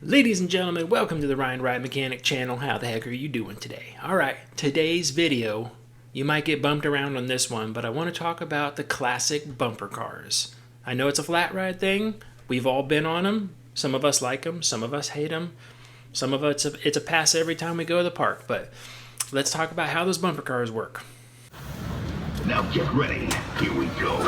Ladies and gentlemen, welcome to the Ryan Ride Mechanic channel. How the heck are you doing today? Alright, today's video, you might get bumped around on this one, but I want to talk about the classic bumper cars. I know it's a flat ride thing. We've all been on them. Some of us like them, some of us hate them. Some of us, it's a pass every time we go to the park, but let's talk about how those bumper cars work. Now get ready. Here we go.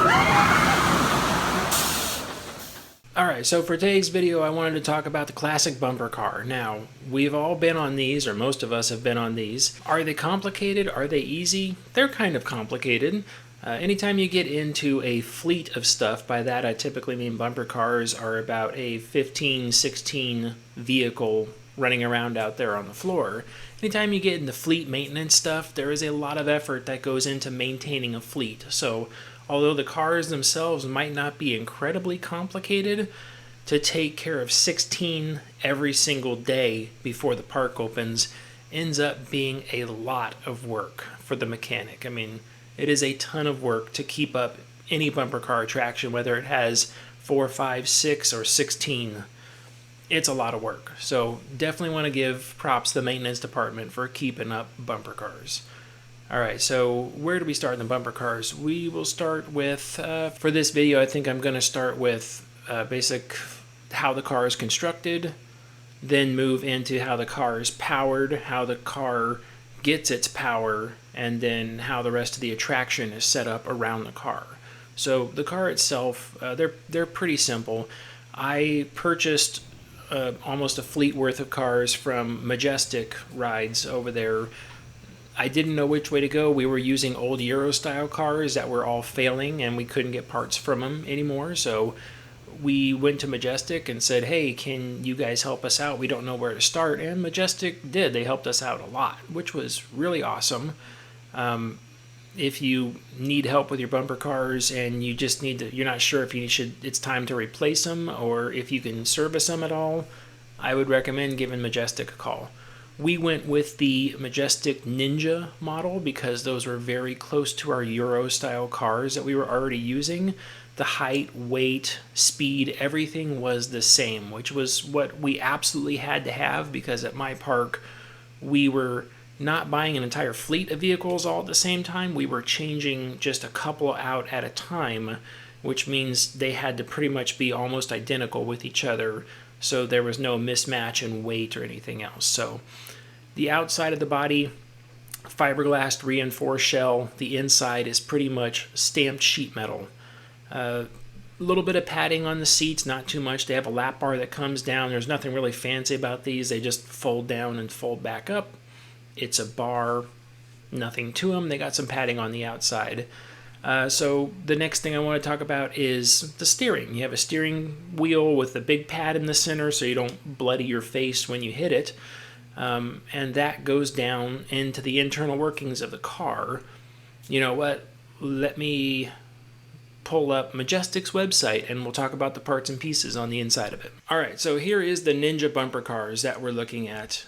Alright, so for today's video I wanted to talk about the classic bumper car. Now, we've all been on these, or most of us have been on these. Are they complicated? Are they easy? They're kind of complicated. Anytime you get into a fleet of stuff, by that I typically mean bumper cars are about a 15, 16 vehicle running around out there on the floor. Anytime you get into fleet maintenance stuff, there is a lot of effort that goes into maintaining a fleet. So, although the cars themselves might not be incredibly complicated, to take care of 16 every single day before the park opens ends up being a lot of work for the mechanic. I mean, it is a ton of work to keep up any bumper car attraction, whether it has 4, 5, 6, or 16. It's a lot of work. So definitely want to give props to the maintenance department for keeping up bumper cars. Alright, so where do we start in the bumper cars? We will start with, for this video I think I'm going to start with basic how the car is constructed, then move into how the car is powered, how the car gets its power, and then how the rest of the attraction is set up around the car. So the car itself, they're pretty simple. I purchased almost a fleet worth of cars from Majestic Rides over there. I didn't know which way to go. We were using old Euro-style cars that were all failing and we couldn't get parts from them anymore. So we went to Majestic and said, hey, can you guys help us out? We don't know where to start. And Majestic did. They helped us out a lot, which was really awesome. If you need help with your bumper cars and you just need to, you're not sure if it's time to replace them or if you can service them at all, I would recommend giving Majestic a call. We went with the Majestic Ninja model because those were very close to our Euro-style cars that we were already using. The height, weight, speed, everything was the same, which was what we absolutely had to have because at my park we were not buying an entire fleet of vehicles all at the same time. We were changing just a couple out at a time, which means they had to pretty much be almost identical with each other. So there was no mismatch in weight or anything else. So the outside of the body, fiberglass reinforced shell. The inside is pretty much stamped sheet metal. A little bit of padding on the seats, not too much. They have a lap bar that comes down. There's nothing really fancy about these. They just fold down and fold back up. It's a bar, nothing to them. They got some padding on the outside. So the next thing I want to talk about is the steering. You have a steering wheel with a big pad in the center so you don't bloody your face when you hit it. And that goes down into the internal workings of the car. You know what? Let me pull up Majestic's website and we'll talk about the parts and pieces on the inside of it. Alright, so here is the Ninja bumper cars that we're looking at.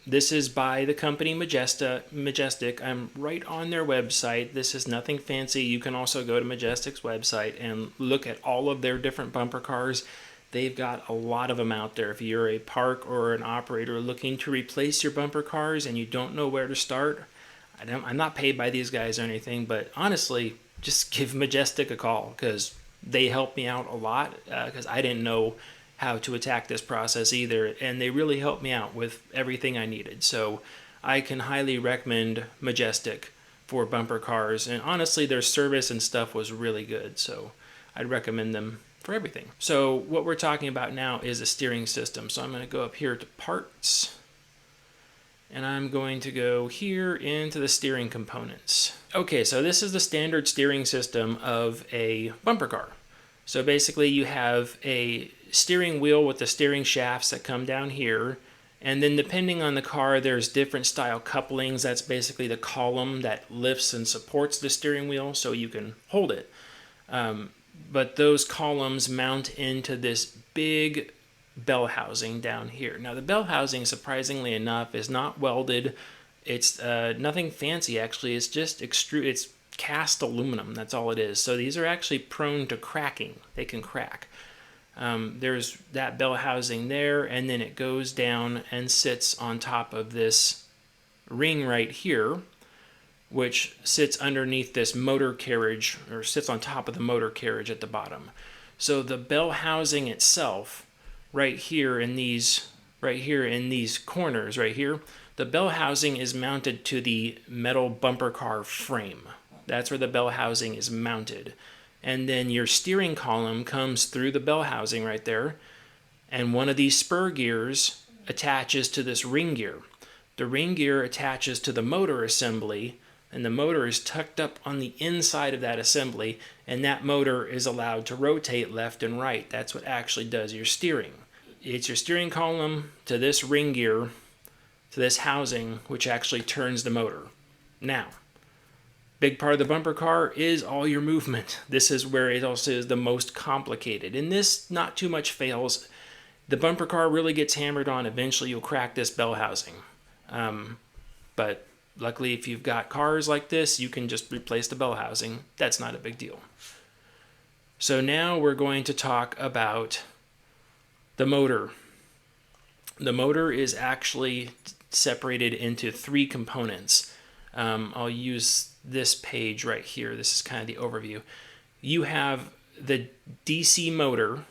This is by the company Majestic. I'm right on their website. This is nothing fancy. You can also go to Majestic's website and look at all of their different bumper cars. They've got a lot of them out there. If you're a park or an operator looking to replace your bumper cars and you don't know where to start, I'm not paid by these guys or anything, but honestly, just give Majestic a call because they helped me out a lot because I didn't know how to attack this process either, and they really helped me out with everything I needed. So I can highly recommend Majestic for bumper cars, and honestly their service and stuff was really good, so I'd recommend them for everything. So what we're talking about now is a steering system. So I'm going to go up here to parts, and I'm going to go here into the steering components. Okay, so this is the standard steering system of a bumper car. So basically you have a steering wheel with the steering shafts that come down here, and then depending on the car there's different style couplings. That's basically the column that lifts and supports the steering wheel so you can hold it. But those columns mount into this big bell housing down here. Now the bell housing, surprisingly enough, is not welded. It's nothing fancy actually. It's just it's cast aluminum. That's all it is. So these are actually prone to cracking. They can crack. There's that bell housing there, and then it goes down and sits on top of this ring right here, which sits underneath this motor carriage, or sits on top of the motor carriage at the bottom. So the bell housing itself, right here in these corners right here, the bell housing is mounted to the metal bumper car frame. That's where the bell housing is mounted. And then your steering column comes through the bell housing right there, and one of these spur gears attaches to this ring gear. The ring gear attaches to the motor assembly, and the motor is tucked up on the inside of that assembly, and that motor is allowed to rotate left and right. That's what actually does your steering. It's your steering column to this ring gear, to this housing, which actually turns the motor. Now, big part of the bumper car is all your movement. This is where it also is the most complicated. And this, not too much fails. The bumper car really gets hammered on. Eventually, you'll crack this bell housing. But luckily, if you've got cars like this, you can just replace the bell housing. That's not a big deal. So now we're going to talk about the motor. The motor is actually separated into three components. I'll use this page right here. This is kind of the overview. You have the DC motor,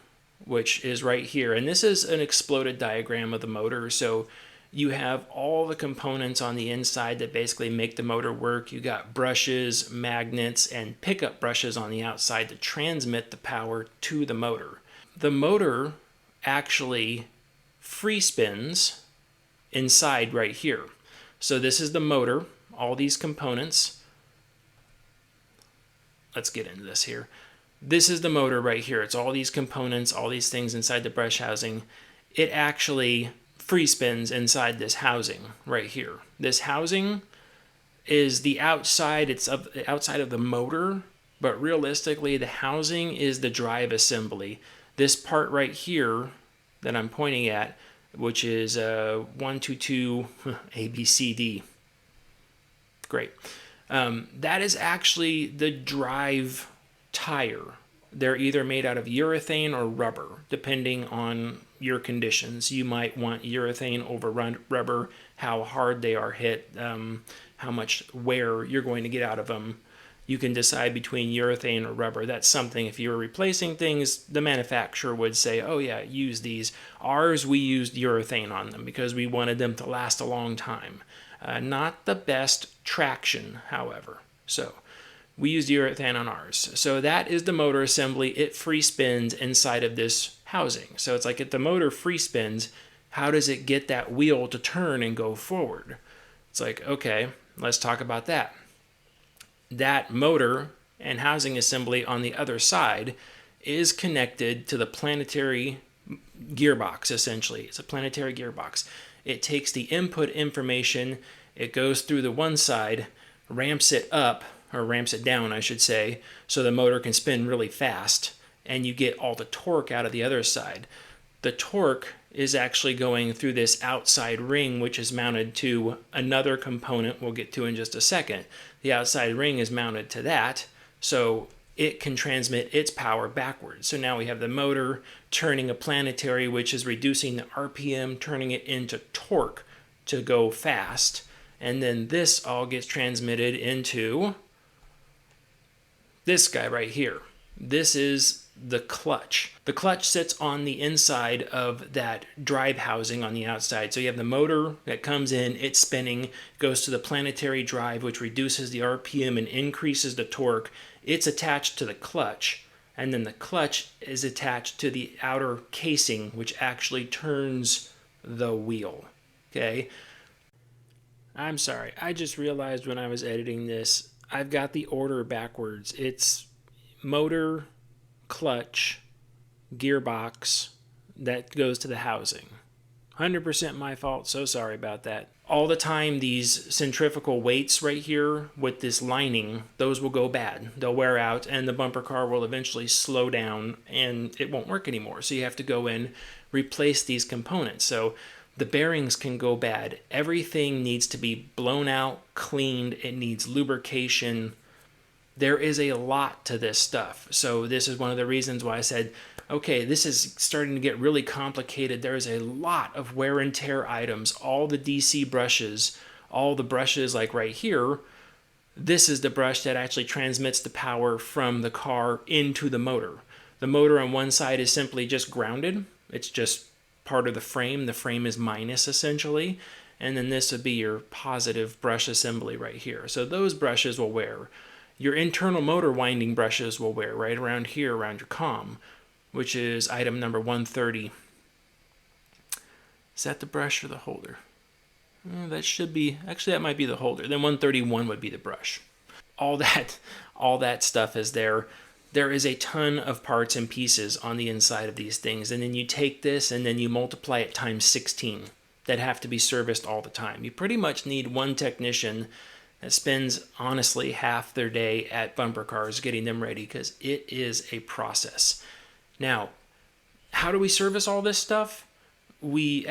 which is right here. And this is an exploded diagram of the motor. So you have all the components on the inside that basically make the motor work. You got brushes, magnets, and pickup brushes on the outside to transmit the power to the motor. The motor actually free spins inside right here. So this is the motor, all these components. Let's get into this here. This is the motor right here. It's all these components, all these things inside the brush housing. It actually free spins inside this housing right here. This housing is the outside, it's of the outside of the motor, but realistically the housing is the drive assembly. This part right here that I'm pointing at, which is 122 A, B, C, D. Great. That is actually the drive tire. They're either made out of urethane or rubber, depending on your conditions. You might want urethane over rubber, how hard they are hit, how much wear you're going to get out of them. You can decide between urethane or rubber. That's something, if you were replacing things, the manufacturer would say, oh yeah, use these. Ours, we used urethane on them because we wanted them to last a long time. Not the best traction, however. So we used urethane on ours. So that is the motor assembly. It free spins inside of this housing. So it's like if the motor free spins, how does it get that wheel to turn and go forward? It's like, okay, let's talk about that. That motor and housing assembly on the other side is connected to the planetary gearbox, essentially. It's a planetary gearbox. It takes the input information, it goes through the one side, ramps it up, or ramps it down, I should say, so the motor can spin really fast, and you get all the torque out of the other side. The torque is actually going through this outside ring, which is mounted to another component we'll get to in just a second. The outside ring is mounted to that, so it can transmit its power backwards. So now we have the motor turning a planetary, which is reducing the RPM, turning it into torque to go fast. And then this all gets transmitted into this guy right here. This is the clutch. The clutch sits on the inside of that drive housing on the outside. So you have the motor that comes in, it's spinning, goes to the planetary drive, which reduces the RPM and increases the torque. It's attached to the clutch, and then the clutch is attached to the outer casing, which actually turns the wheel. Okay? I'm sorry, I just realized when I was editing this, I've got the order backwards. It's motor, clutch, gearbox, that goes to the housing. 100% my fault, so sorry about that. All the time, these centrifugal weights right here with this lining, those will go bad. They'll wear out, and the bumper car will eventually slow down, and it won't work anymore. So you have to go in, replace these components. So the bearings can go bad. Everything needs to be blown out, cleaned. It needs lubrication. There is a lot to this stuff. So this is one of the reasons why I said Okay, this is starting to get really complicated. There's a lot of wear and tear items, all the DC brushes, all the brushes like right here. This is the brush that actually transmits the power from the car into the motor. The motor on one side is simply just grounded. It's just part of the frame. The frame is minus essentially. And then this would be your positive brush assembly right here. So those brushes will wear. Your internal motor winding brushes will wear right around here around your comm, which is item number 130. Is that the brush or the holder? That should be, actually that might be the holder. Then 131 would be the brush. All that stuff is there. There is a ton of parts and pieces on the inside of these things, and then you take this and then you multiply it times 16 that have to be serviced all the time. You pretty much need one technician that spends honestly half their day at bumper cars getting them ready, because it is a process. Now, how do we service all this stuff? You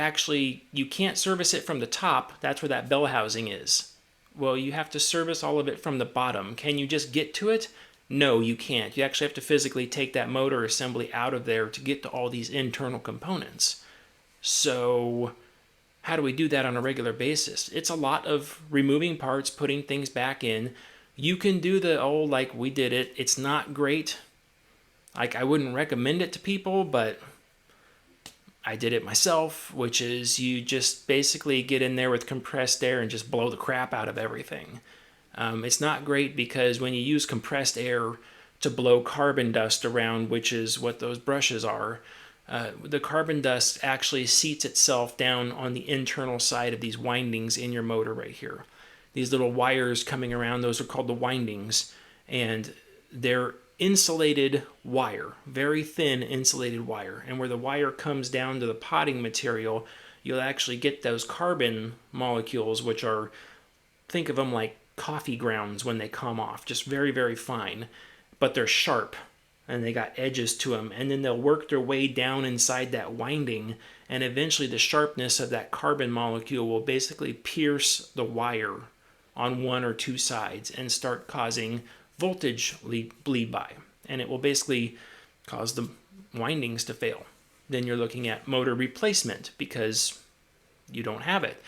can't service it from the top. That's where that bell housing is. Well, you have to service all of it from the bottom. Can you just get to it? No, you can't. You actually have to physically take that motor assembly out of there to get to all these internal components. So how do we do that on a regular basis? It's a lot of removing parts, putting things back in. You can do like we did it. It's not great. Like, I wouldn't recommend it to people, but I did it myself, which is you just basically get in there with compressed air and just blow the crap out of everything. It's not great because when you use compressed air to blow carbon dust around, which is what those brushes are, the carbon dust actually seats itself down on the internal side of these windings in your motor right here. These little wires coming around, those are called the windings, and they're insulated wire, very thin insulated wire. And where the wire comes down to the potting material, you'll actually get those carbon molecules, which are, think of them like coffee grounds when they come off, just very, very fine, but they're sharp and they got edges to them. And then they'll work their way down inside that winding, and eventually the sharpness of that carbon molecule will basically pierce the wire on one or two sides and start causing voltage bleed by, and it will basically cause the windings to fail. Then you're looking at motor replacement because you don't have it.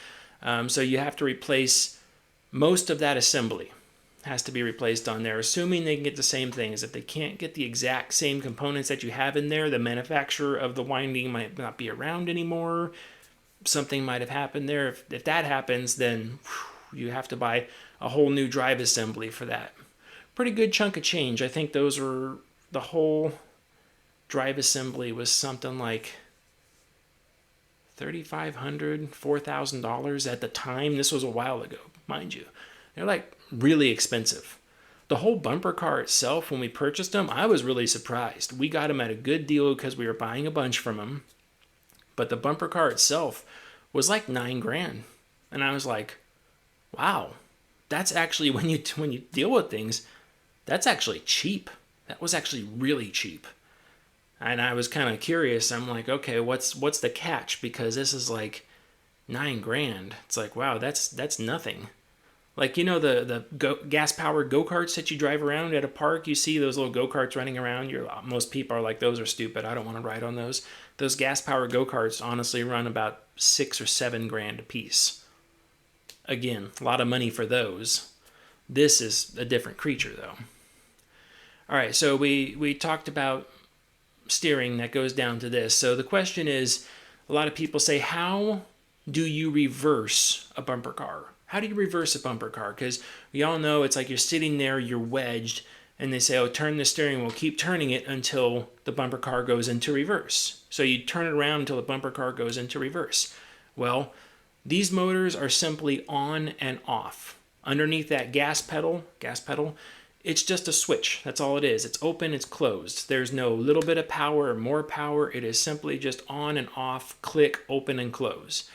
So you have to replace most of that assembly. Has to be replaced on there, assuming they can get the same things. If they can't get the exact same components that you have in there, the manufacturer of the winding might not be around anymore. Something might have happened there. If that happens, then you have to buy a whole new drive assembly for that. Pretty good chunk of change. I think those were, the whole drive assembly was something like $3,500, $4,000 at the time. This was a while ago, mind you. They're like really expensive. The whole bumper car itself, when we purchased them, I was really surprised. We got them at a good deal because we were buying a bunch from them. But the bumper car itself was like $9,000. And I was like, wow, that's actually, when you deal with things, that's actually cheap. That was actually really cheap. And I was kind of curious. I'm like, okay, what's the catch? Because this is like $9,000. It's like, wow, that's nothing. Like, you know, the gas-powered go-karts that you drive around at a park, you see those little go-karts running around. Most people are like, those are stupid. I don't want to ride on those. Those gas-powered go-karts honestly run about $6,000 or $7,000 a piece. Again, a lot of money for those. This is a different creature, though. All right, so we talked about steering that goes down to this. So the question is, a lot of people say, how do you reverse a bumper car? How do you reverse a bumper car? Because we all know it's like you're sitting there, you're wedged, and they say, oh, turn the steering wheel, keep turning it until the bumper car goes into reverse. So you turn it around until the bumper car goes into reverse. Well, these motors are simply on and off. Underneath that gas pedal, it's just a switch. That's all it is. It's open, it's closed. There's no little bit of power or more power. It is simply just on and off, click, open and close.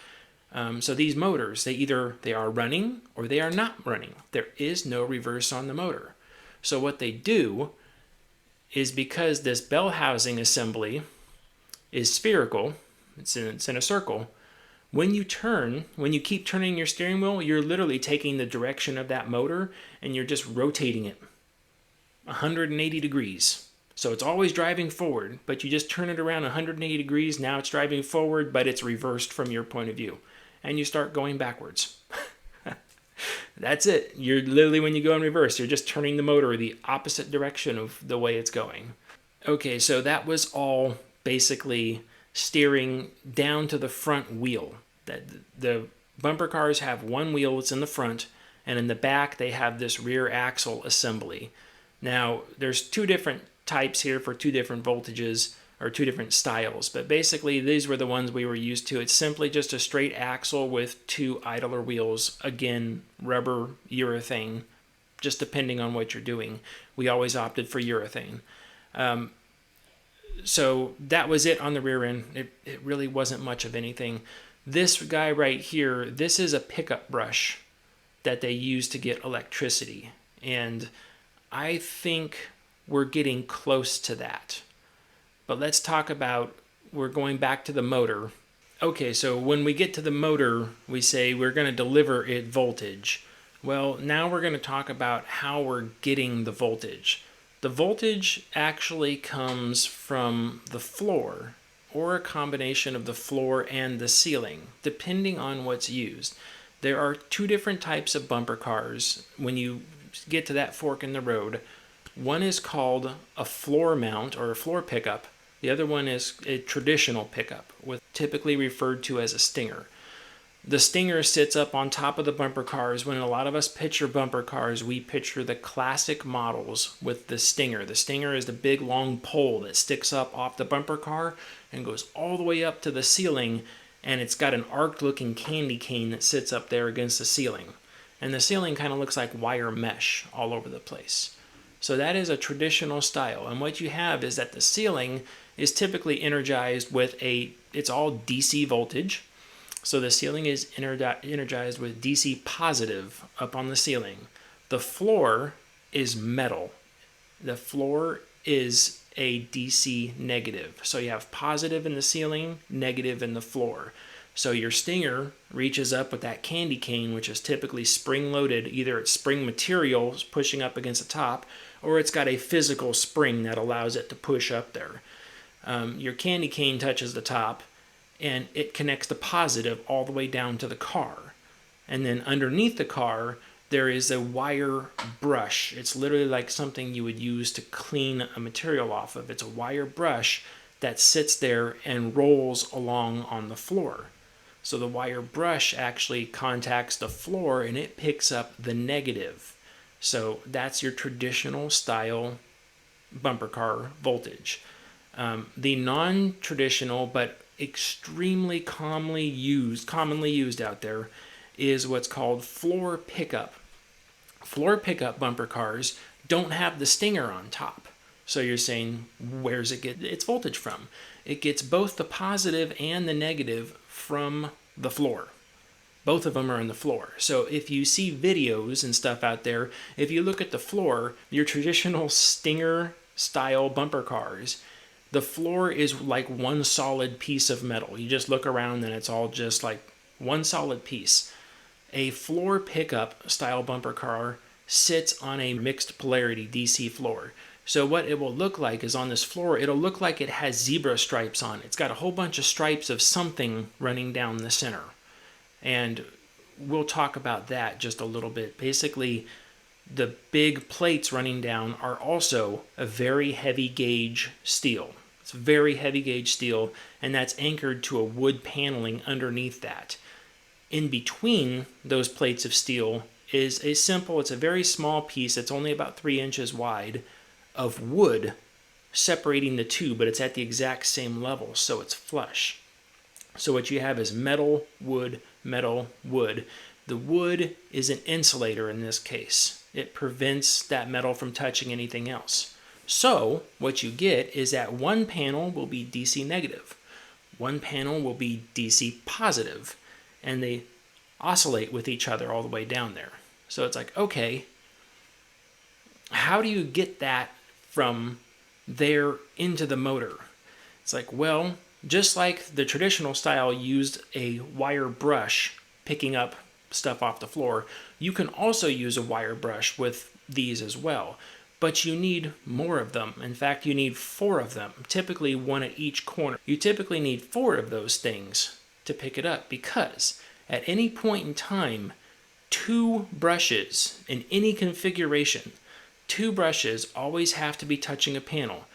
So these motors, they are running or they are not running. There is no reverse on the motor. So what they do is, because this bell housing assembly is spherical, it's in a circle, when you keep turning your steering wheel, you're literally taking the direction of that motor and you're just rotating it 180 degrees. So it's always driving forward, but you just turn it around 180 degrees. Now it's driving forward, but it's reversed from your point of view. And you start going backwards. That's it. You're literally, when you go in reverse, you're just turning the motor the opposite direction of the way it's going. Okay, so that was all basically steering down to the front wheel. That the bumper cars have one wheel that's in the front, and in the back they have this rear axle assembly. Now, there's two different types here for two different voltages or two different styles, but basically these were the ones we were used to. It's simply just a straight axle with two idler wheels, again, rubber, urethane, just depending on what you're doing. We always opted for urethane. So that was it on the rear end. It really wasn't much of anything. This guy right here, this is a pickup brush that they use to get electricity, and I think we're getting close to that. But let's talk about, we're going back to the motor. Okay, so when we get to the motor, we say we're going to deliver it voltage. Well, now we're going to talk about how we're getting the voltage. The voltage actually comes from the floor, or a combination of the floor and the ceiling, depending on what's used. There are two different types of bumper cars when you get to that fork in the road. One is called a floor mount or a floor pickup. The other one is a traditional pickup, typically referred to as a stinger. The stinger sits up on top of the bumper cars. When a lot of us picture bumper cars, we picture the classic models with the stinger. The stinger is the big long pole that sticks up off the bumper car and goes all the way up to the ceiling, and it's got an arced looking candy cane that sits up there against the ceiling. And the ceiling kind of looks like wire mesh all over the place. So that is a traditional style. And what you have is that the ceiling is typically energized with it's all DC voltage. So the ceiling is energized with DC positive up on the ceiling. The floor is metal. The floor is a DC negative. So you have positive in the ceiling, negative in the floor. So your stinger reaches up with that candy cane, which is typically spring-loaded. Either it's spring material pushing up against the top, or it's got a physical spring that allows it to push up there. Your candy cane touches the top, and it connects the positive all the way down to the car. And then underneath the car, there is a wire brush. It's literally like something you would use to clean a material off of. It's a wire brush that sits there and rolls along on the floor. So the wire brush actually contacts the floor and it picks up the negative. So that's your traditional style bumper car voltage. The non-traditional but extremely commonly used out there is what's called floor pickup. Floor pickup bumper cars don't have the stinger on top. So you're saying, where's it get its voltage from? It gets both the positive and the negative from the floor. Both of them are in the floor. So if you see videos and stuff out there, if you look at the floor, your traditional stinger style bumper cars, the floor is like one solid piece of metal. You just look around and it's all just like one solid piece. A floor pickup style bumper car sits on a mixed polarity DC floor. So what it will look like is on this floor, it'll look like it has zebra stripes on it. It's got a whole bunch of stripes of something running down the center. And we'll talk about that just a little bit. Basically, the big plates running down are also a very heavy gauge steel. It's very heavy gauge steel, and that's anchored to a wood paneling underneath that. In between those plates of steel is it's a very small piece, it's only about 3 inches wide, of wood separating the two, but it's at the exact same level, so it's flush. So what you have is metal, wood, metal, wood. The wood is an insulator in this case. It prevents that metal from touching anything else. So what you get is that one panel will be DC negative, one panel will be DC positive, and they oscillate with each other all the way down there. So it's like, okay, how do you get that from there into the motor? It's like, well, just like the traditional style used a wire brush picking up stuff off the floor, you can also use a wire brush with these as well. but you need more of them. In fact, you need 4 of them, typically one at each corner. You typically need 4 of those things to pick it up, because at any point in time, 2 brushes in any configuration, 2 brushes always have to be touching a panel.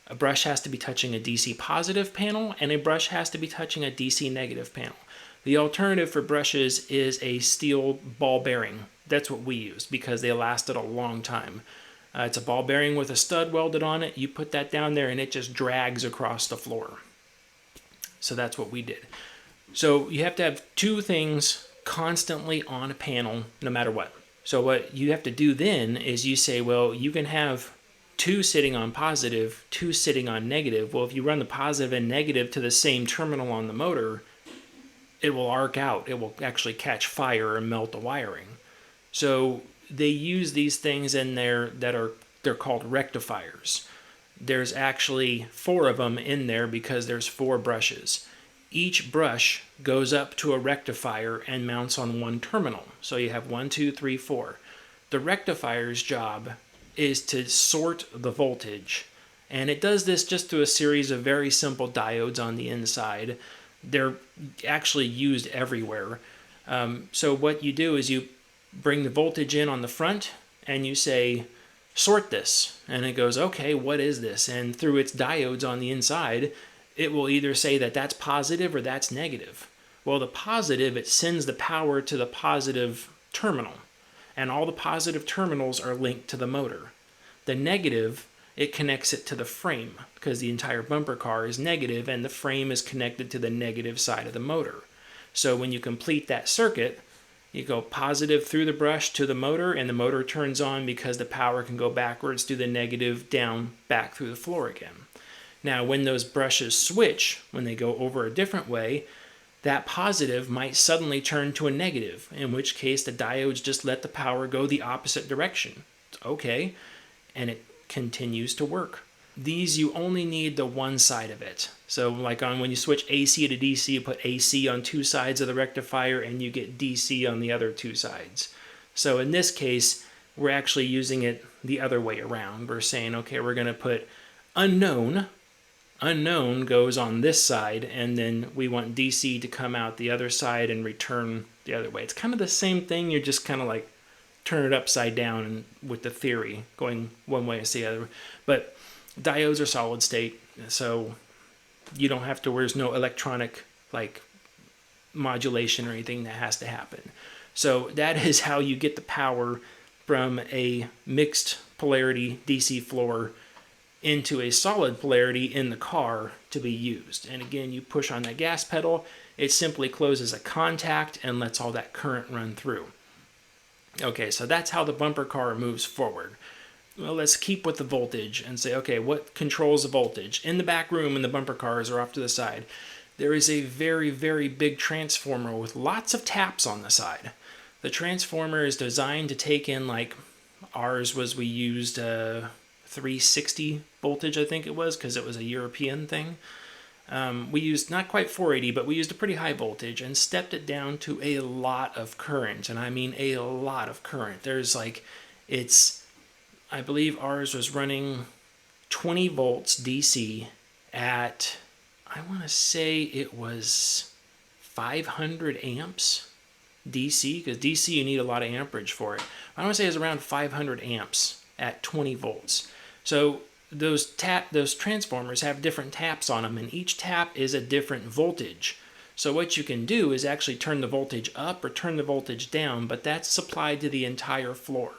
A brush has to be touching a DC positive panel, and a brush has to be touching a DC negative panel. The alternative for brushes is a steel ball bearing. That's what we use because they lasted a long time. It's a ball bearing with a stud welded on it. You put that down there and it just drags across the floor. So that's what we did. So you have to have 2 things constantly on a panel no matter what. So what you have to do then is you say, well, you can have 2 sitting on positive, 2 sitting on negative. Well, if you run the positive and negative to the same terminal on the motor, it will arc out. It will actually catch fire and melt the wiring. So they use these things in there they're called rectifiers. There's actually 4 of them in there because there's 4 brushes. Each brush goes up to a rectifier and mounts on one terminal. So you have 1, 2, 3, 4. The rectifier's job is to sort the voltage. And it does this just through a series of very simple diodes on the inside. They're actually used everywhere. So what you do is you bring the voltage in on the front and you say, sort this. And it goes, okay, what is this? And through its diodes on the inside, it will either say that that's positive or that's negative. Well, the positive, it sends the power to the positive terminal. And all the positive terminals are linked to the motor. The negative, it connects it to the frame because the entire bumper car is negative and the frame is connected to the negative side of the motor. So when you complete that circuit, you go positive through the brush to the motor, and the motor turns on because the power can go backwards through the negative, down, back through the floor again. Now, when those brushes switch, when they go over a different way, that positive might suddenly turn to a negative, in which case the diodes just let the power go the opposite direction. It's okay, and it continues to work. These, you only need the one side of it. So like when you switch AC to DC, you put AC on 2 sides of the rectifier and you get DC on the other 2 sides. So in this case, we're actually using it the other way around. We're saying, okay, we're going to put unknown goes on this side, and then we want DC to come out the other side and return the other way. It's kind of the same thing, you're just kind of like turn it upside down and with the theory, going one way instead of the other. But diodes are solid state, so you don't have to, there's no electronic like modulation or anything that has to happen. So that is how you get the power from a mixed polarity DC floor into a solid polarity in the car to be used. And again, you push on that gas pedal, it simply closes a contact and lets all that current run through. Okay, so that's how the bumper car moves forward. Well, let's keep with the voltage and say, okay, what controls the voltage? In the back room, in the bumper cars or off to the side, there is a very, very big transformer with lots of taps on the side. The transformer is designed to take in, like ours was, we used 360 voltage, I think it was, because it was a European thing. We used not quite 480, but we used a pretty high voltage and stepped it down to a lot of current. And I mean a lot of current. There's like, I believe ours was running 20 volts DC at, I want to say it was 500 amps DC, because DC you need a lot of amperage for it. I want to say it was around 500 amps at 20 volts. So those transformers have different taps on them, and each tap is a different voltage. So what you can do is actually turn the voltage up or turn the voltage down, but that's supplied to the entire floor.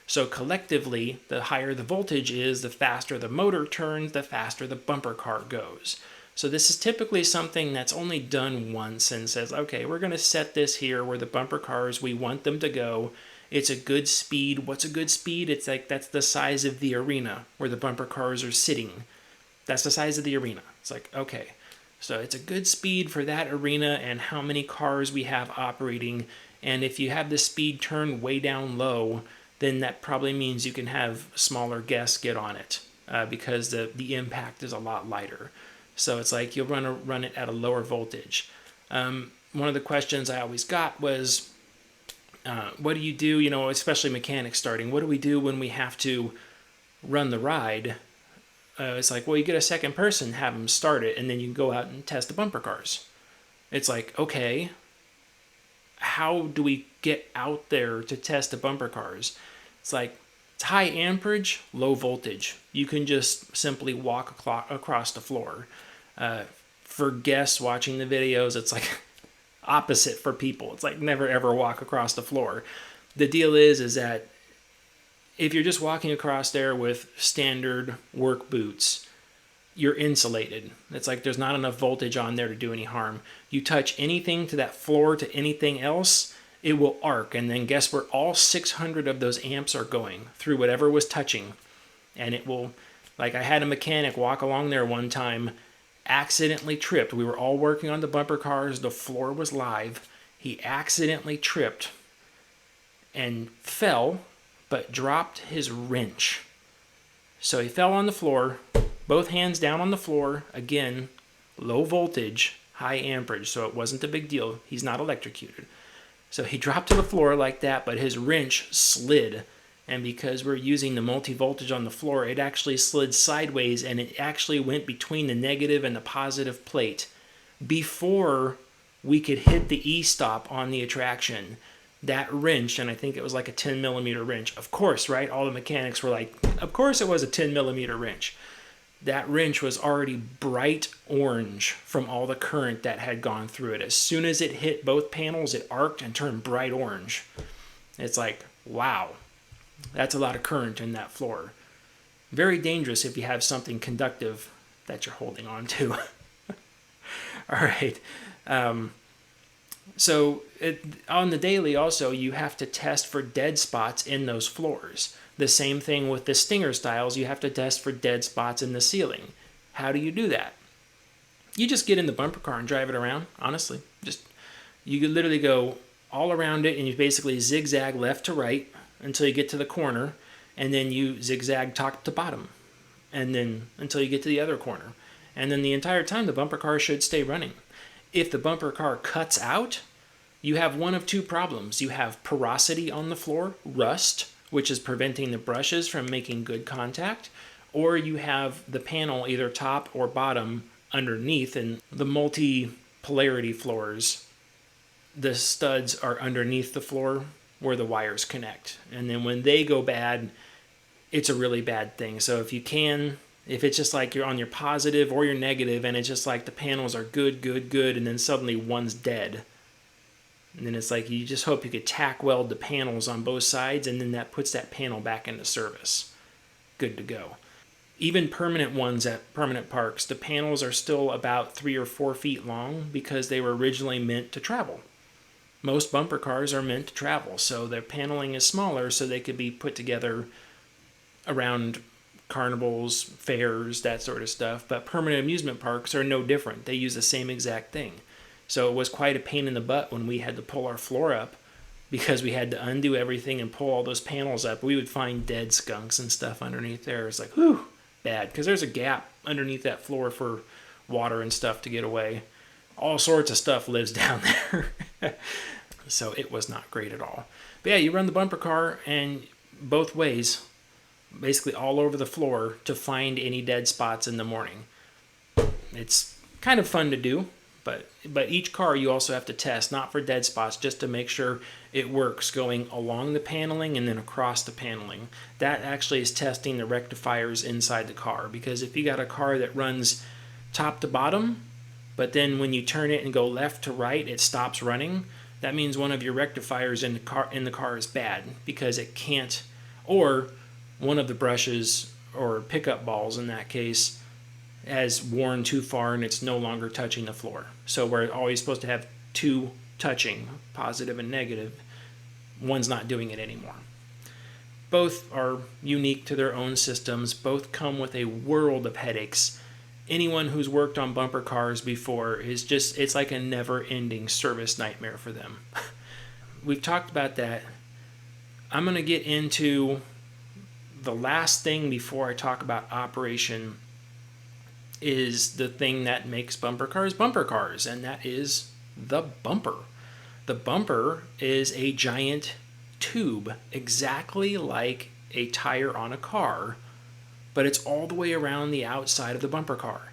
So collectively, the higher the voltage is, the faster the motor turns, the faster the bumper car goes. So this is typically something that's only done once and says, okay, we're going to set this here where the bumper cars, we want them to go. It's a good speed. What's a good speed? It's like that's the size of the arena where the bumper cars are sitting. That's the size of the arena. It's like, okay, so it's a good speed for that arena and how many cars we have operating. And if you have the speed turned way down low, then that probably means you can have smaller guests get on it because the impact is a lot lighter. So it's like you'll run it at a lower voltage. One of the questions I always got was, what do you do, especially mechanics starting, what do we do when we have to run the ride, it's like, well, you get a second person, have them start it, and then you can go out and test the bumper cars. It's like, okay, how do we get out there to test the bumper cars? It's like, it's high amperage, low voltage. You can just simply walk across the floor. For guests watching the videos, it's like opposite for people. It's like never ever walk across the floor. The deal is that if you're just walking across there with standard work boots, you're insulated. It's like there's not enough voltage on there to do any harm. You touch anything to that floor to anything else, it will arc. And then guess where all 600 of those amps are going? Through whatever was touching. And it will, like I had a mechanic walk along there one time, accidentally tripped. We were all working on the bumper cars. The floor was live. He accidentally tripped and fell, but dropped his wrench. So he fell on the floor, both hands down on the floor. Again, low voltage, high amperage, so it wasn't a big deal. He's not electrocuted. So he dropped to the floor like that, but his wrench slid. And because we're using the multi-voltage on the floor, it actually slid sideways, and it actually went between the negative and the positive plate before we could hit the E-stop on the attraction. That wrench, and I think it was like a 10 millimeter wrench. Of course, right? All the mechanics were like, of course it was a 10 millimeter wrench. That wrench was already bright orange from all the current that had gone through it. As soon as it hit both panels, it arced and turned bright orange. It's like, wow. That's a lot of current in that floor. Very dangerous if you have something conductive that you're holding on to. All right. So on the daily also, you have to test for dead spots in those floors. The same thing with the Stinger styles. You have to test for dead spots in the ceiling. How do you do that? You just get in the bumper car and drive it around, honestly. You could literally go all around it, and you basically zigzag left to right until you get to the corner, and then you zigzag top to bottom, and then until you get to the other corner. And then the entire time, the bumper car should stay running. If the bumper car cuts out, you have one of two problems. You have porosity on the floor, rust, which is preventing the brushes from making good contact, or you have the panel either top or bottom underneath. And the multi-polarity floors, the studs are underneath the floor where the wires connect. And then when they go bad, it's a really bad thing. So if it's just like you're on your positive or your negative, and it's just like the panels are good, and then suddenly one's dead. And then it's like you just hope you could tack weld the panels on both sides, and then that puts that panel back into service. Good to go. Even permanent ones at permanent parks, the panels are still about 3 or 4 feet long because they were originally meant to travel. Most bumper cars are meant to travel, so their paneling is smaller so they could be put together around carnivals, fairs, that sort of stuff. But permanent amusement parks are no different. They use the same exact thing. So it was quite a pain in the butt when we had to pull our floor up because we had to undo everything and pull all those panels up. We would find dead skunks and stuff underneath there. It's like, whew, bad, because there's a gap underneath that floor for water and stuff to get away. All sorts of stuff lives down there. So it was not great at all. But yeah, you run the bumper car and both ways, basically all over the floor, to find any dead spots in the morning. It's kind of fun to do, but each car you also have to test, not for dead spots, just to make sure it works going along the paneling and then across the paneling. That actually is testing the rectifiers inside the car, because if you got a car that runs top to bottom, but then when you turn it and go left to right, it stops running, that means one of your rectifiers in the car is bad, because it can't, or one of the brushes or pickup balls in that case has worn too far and it's no longer touching the floor. So we're always supposed to have two touching, positive and negative. One's not doing it anymore. Both are unique to their own systems. Both come with a world of headaches. Anyone who's worked on bumper cars before it's like a never-ending service nightmare for them. We've talked about that. I'm going to get into the last thing before I talk about operation, is the thing that makes bumper cars, and that is the bumper. The bumper is a giant tube, exactly like a tire on a car, but it's all the way around the outside of the bumper car.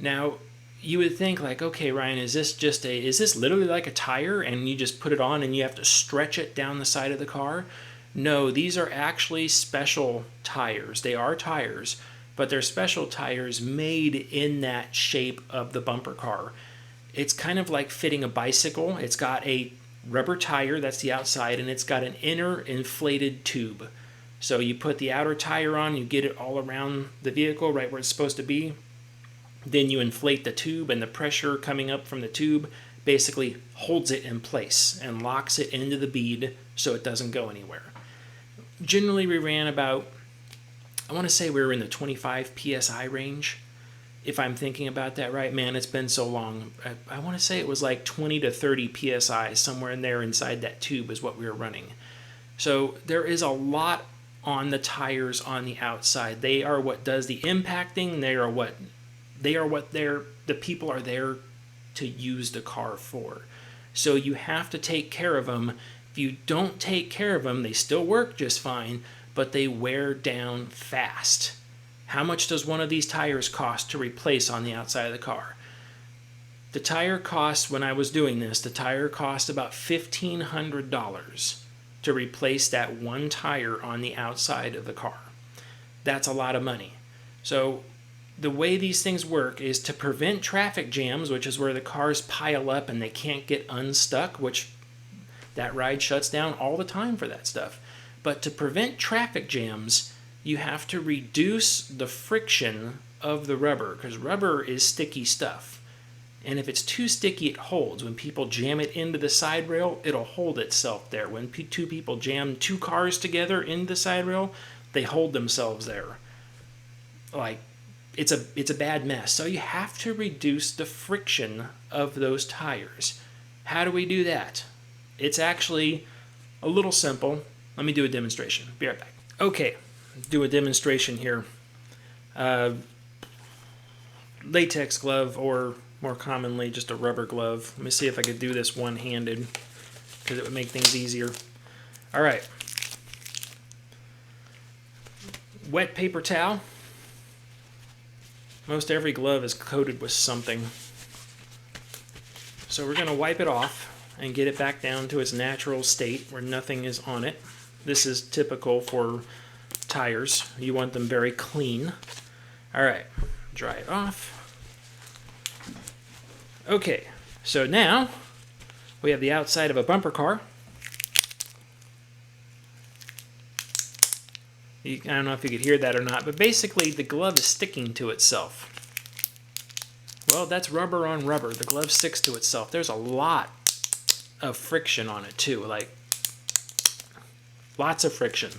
Now, you would think like, okay, Ryan, is this literally like a tire and you just put it on and you have to stretch it down the side of the car? No, these are actually special tires. They are tires, but they're special tires made in that shape of the bumper car. It's kind of like fitting a bicycle. It's got a rubber tire, that's the outside, and it's got an inner inflated tube. So you put the outer tire on, you get it all around the vehicle right where it's supposed to be. Then you inflate the tube, and the pressure coming up from the tube basically holds it in place and locks it into the bead so it doesn't go anywhere. Generally, we ran about, I want to say we were in the 25 psi range, if I'm thinking about that right. Man, it's been so long. I want to say it was like 20 to 30 psi, somewhere in there inside that tube is what we were running. So there is a lot on the tires on the outside. They are what does the impacting. The people are there to use the car for. So you have to take care of them. If you don't take care of them, they still work just fine, but they wear down fast. How much does one of these tires cost to replace on the outside of the car? The tire cost, when I was doing this, the tire cost about $1,500 to replace that one tire on the outside of the car. That's a lot of money. So the way these things work is to prevent traffic jams, which is where the cars pile up and they can't get unstuck, which that ride shuts down all the time for that stuff. But to prevent traffic jams, you have to reduce the friction of the rubber, because rubber is sticky stuff. And if it's too sticky, it holds. When people jam it into the side rail, it'll hold itself there. When two people jam two cars together into the side rail, they hold themselves there. Like, it's a bad mess. So you have to reduce the friction of those tires. How do we do that? It's actually a little simple. Let me do a demonstration. Be right back. Okay, do a demonstration here. Latex glove, or more commonly just a rubber glove. Let me see if I could do this one-handed, because it would make things easier. All right. Wet paper towel. Most every glove is coated with something. So we're going to wipe it off and get it back down to its natural state where nothing is on it. This is typical for tires. You want them very clean. All right, dry it off. Okay, so now we have the outside of a bumper car. I don't know if you could hear that or not, but basically the glove is sticking to itself. Well, that's rubber on rubber. The glove sticks to itself. There's a lot of friction on it too, like lots of friction.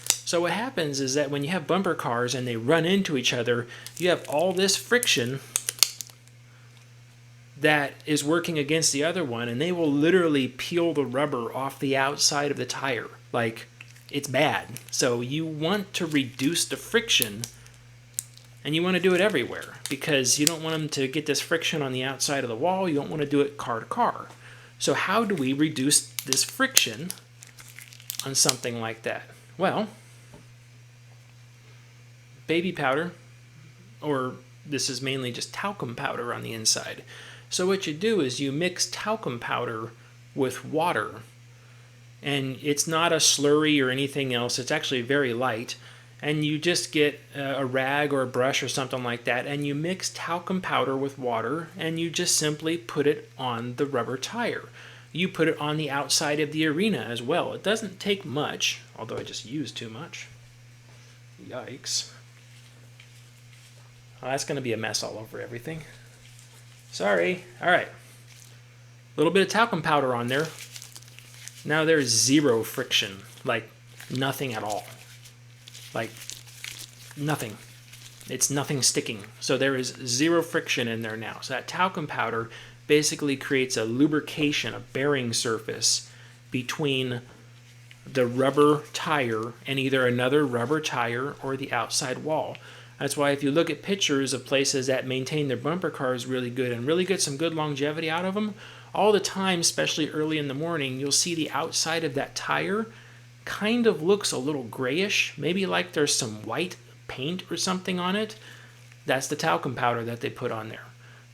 So what happens is that when you have bumper cars and they run into each other, you have all this friction that is working against the other one, and they will literally peel the rubber off the outside of the tire. Like, it's bad. So you want to reduce the friction, and you want to do it everywhere, because you don't want them to get this friction on the outside of the wall. You don't want to do it car to car. So how do we reduce this friction on something like that? Well, baby powder, or this is mainly just talcum powder on the inside. So what you do is you mix talcum powder with water. And it's not a slurry or anything else. It's actually very light. And you just get a rag or a brush or something like that, and you mix talcum powder with water, and you just simply put it on the rubber tire. You put it on the outside of the arena as well. It doesn't take much, although I just used too much. Yikes. Well, that's going to be a mess all over everything. Sorry. All right. A little bit of talcum powder on there. Now there's zero friction, like nothing at all. Like nothing. It's nothing sticking. So there is zero friction in there now. So that talcum powder basically creates a lubrication, a bearing surface between the rubber tire and either another rubber tire or the outside wall. That's why if you look at pictures of places that maintain their bumper cars really good and really get some good longevity out of them, all the time, especially early in the morning, you'll see the outside of that tire kind of looks a little grayish, maybe like there's some white paint or something on it, that's the talcum powder that they put on there.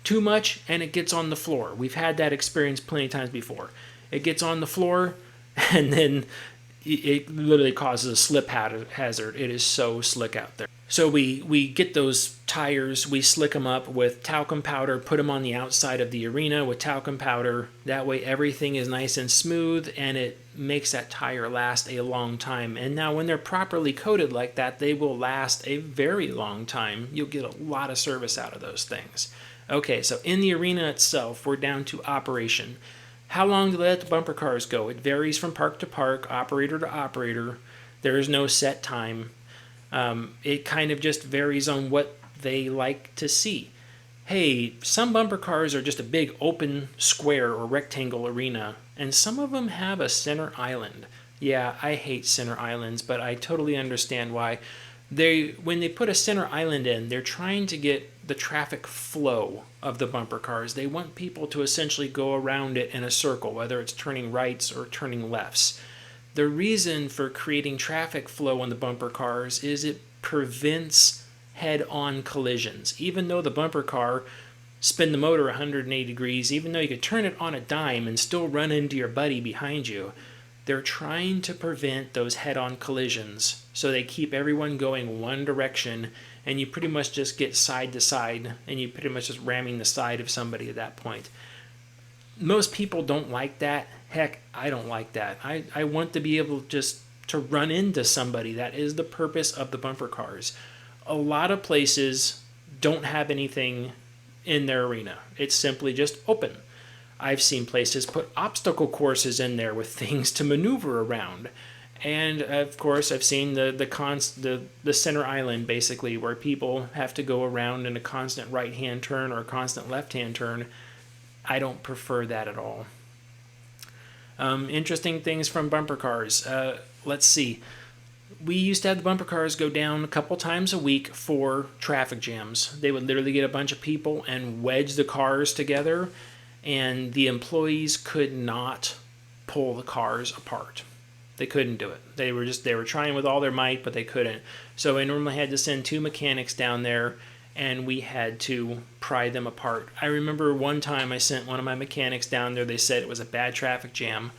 Too much and it gets on the floor. We've had that experience plenty of times before. It gets on the floor and then it literally causes a slip hazard. It is so slick out there. So we get those tires, we slick them up with talcum powder, put them on the outside of the arena with talcum powder. That way everything is nice and smooth and it makes that tire last a long time. And now when they're properly coated like that, they will last a very long time. You'll get a lot of service out of those things. Okay, so in the arena itself, we're down to operation. How long do they let the bumper cars go? It varies from park to park, operator to operator. There is no set time. It kind of just varies on what they like to see. Hey, some bumper cars are just a big open square or rectangle arena, and some of them have a center island. Yeah, I hate center islands, but I totally understand why. When they put a center island in, they're trying to get the traffic flow of the bumper cars. They want people to essentially go around it in a circle, whether it's turning rights or turning lefts. The reason for creating traffic flow on the bumper cars is it prevents head-on collisions. Even though the bumper car spin the motor 180 degrees, even though you could turn it on a dime and still run into your buddy behind you, they're trying to prevent those head-on collisions. So they keep everyone going one direction, and you pretty much just get side to side, and you pretty much just ramming the side of somebody at that point. Most people don't like that. Heck, I don't like that. I want to be able just to run into somebody. That is the purpose of the bumper cars. A lot of places don't have anything in their arena. It's simply just open. I've seen places put obstacle courses in there with things to maneuver around. And of course, I've seen the center island, basically, where people have to go around in a constant right-hand turn or a constant left-hand turn. I don't prefer that at all. Interesting things from bumper cars. Let's see. We used to have the bumper cars go down a couple times a week for traffic jams. They would literally get a bunch of people and wedge the cars together, and the employees could not pull the cars apart. They couldn't do it. They were trying with all their might, but they couldn't. So I normally had to send 2 mechanics down there, and we had to pry them apart. I remember one time I sent one of my mechanics down there. They said it was a bad traffic jam,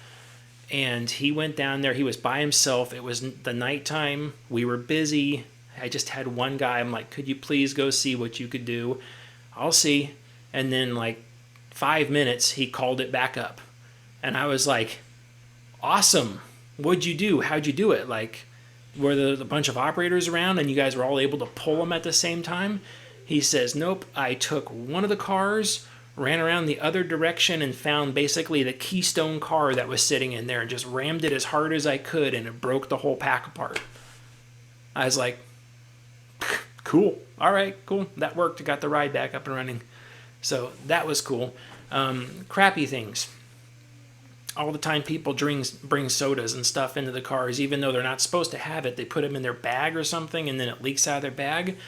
and he went down there. He was by himself. It was the nighttime. We were busy. I just had one guy. I'm like, could you please go see what you could do? I'll see. And then like 5 minutes, he called it back up. And I was like, awesome. What'd you do? How'd you do it? Like, were there a bunch of operators around and you guys were all able to pull them at the same time? He says, nope, I took one of the cars, ran around the other direction, and found basically the keystone car that was sitting in there and just rammed it as hard as I could, and it broke the whole pack apart. I was like, cool. All right, cool. That worked. I got the ride back up and running. So that was cool. Crappy things. All the time people bring sodas and stuff into the cars, even though they're not supposed to have it. They put them in their bag or something, and then it leaks out of their bag.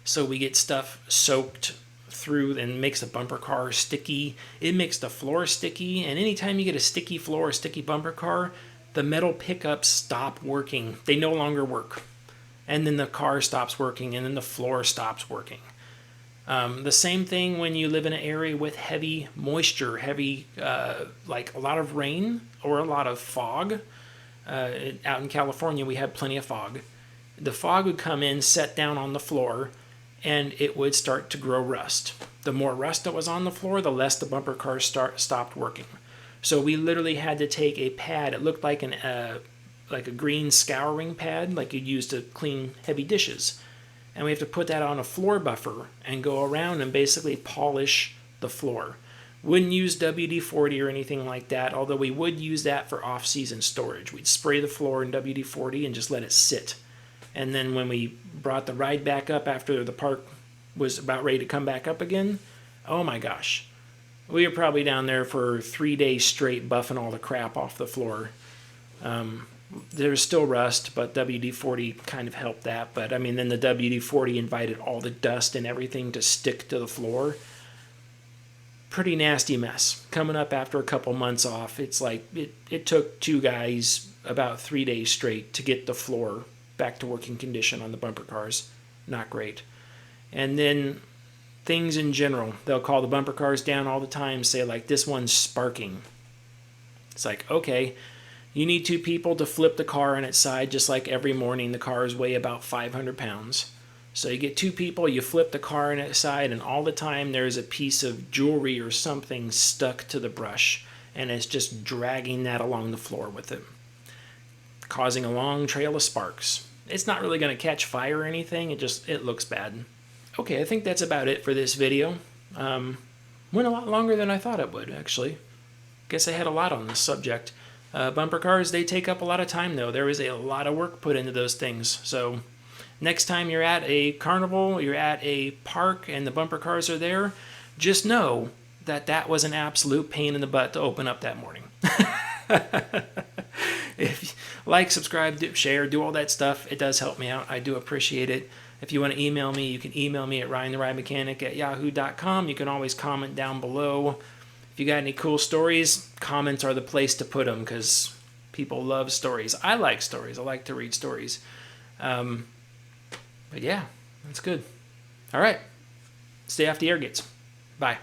So we get stuff soaked through and makes the bumper car sticky. It makes the floor sticky, and anytime you get a sticky floor, a sticky bumper car, the metal pickups stop working. They no longer work. And then the car stops working, and then the floor stops working. The same thing when you live in an area with heavy moisture, like a lot of rain or a lot of fog. Out in California, we had plenty of fog. The fog would come in, set down on the floor, and it would start to grow rust. The more rust that was on the floor, the less the bumper cars stopped working. So we literally had to take a pad. It looked like a green scouring pad, like you'd use to clean heavy dishes. And we have to put that on a floor buffer and go around and basically polish the floor. Wouldn't use WD-40 or anything like that, although we would use that for off-season storage. We'd spray the floor in WD-40 and just let it sit. And then when we brought the ride back up after the park was about ready to come back up again, oh my gosh. We were probably down there for 3 days straight buffing all the crap off the floor. There was still rust, but WD-40 kind of helped that. But I mean, then the WD-40 invited all the dust and everything to stick to the floor. Pretty nasty mess. Coming up after a couple months off, it's like it took 2 guys about 3 days straight to get the floor back to working condition on the bumper cars. not great. And then things in general, they'll call the bumper cars down all the time, say like, this one's sparking. It's like, okay, you need 2 people to flip the car on its side, just like every morning the cars weigh about 500 pounds. So you get 2 people, you flip the car on its side, and all the time there's a piece of jewelry or something stuck to the brush, and it's just dragging that along the floor with it, causing a long trail of sparks. It's not really going to catch fire or anything, it looks bad. Okay, I think that's about it for this video. Went a lot longer than I thought it would, actually. Guess I had a lot on this subject. Bumper cars, they take up a lot of time, though. There is a lot of work put into those things. So next time you're at a carnival, you're at a park, and the bumper cars are there, just know that that was an absolute pain in the butt to open up that morning. If you like, subscribe, share, do all that stuff, it does help me out. I do appreciate it. If you want to email me, you can email me at RyanTheRideMechanic@yahoo.com. You can always comment down below. If you got any cool stories, comments are the place to put them because people love stories. I like stories. I like to read stories. But yeah, that's good. All right. Stay off the air gates. Bye.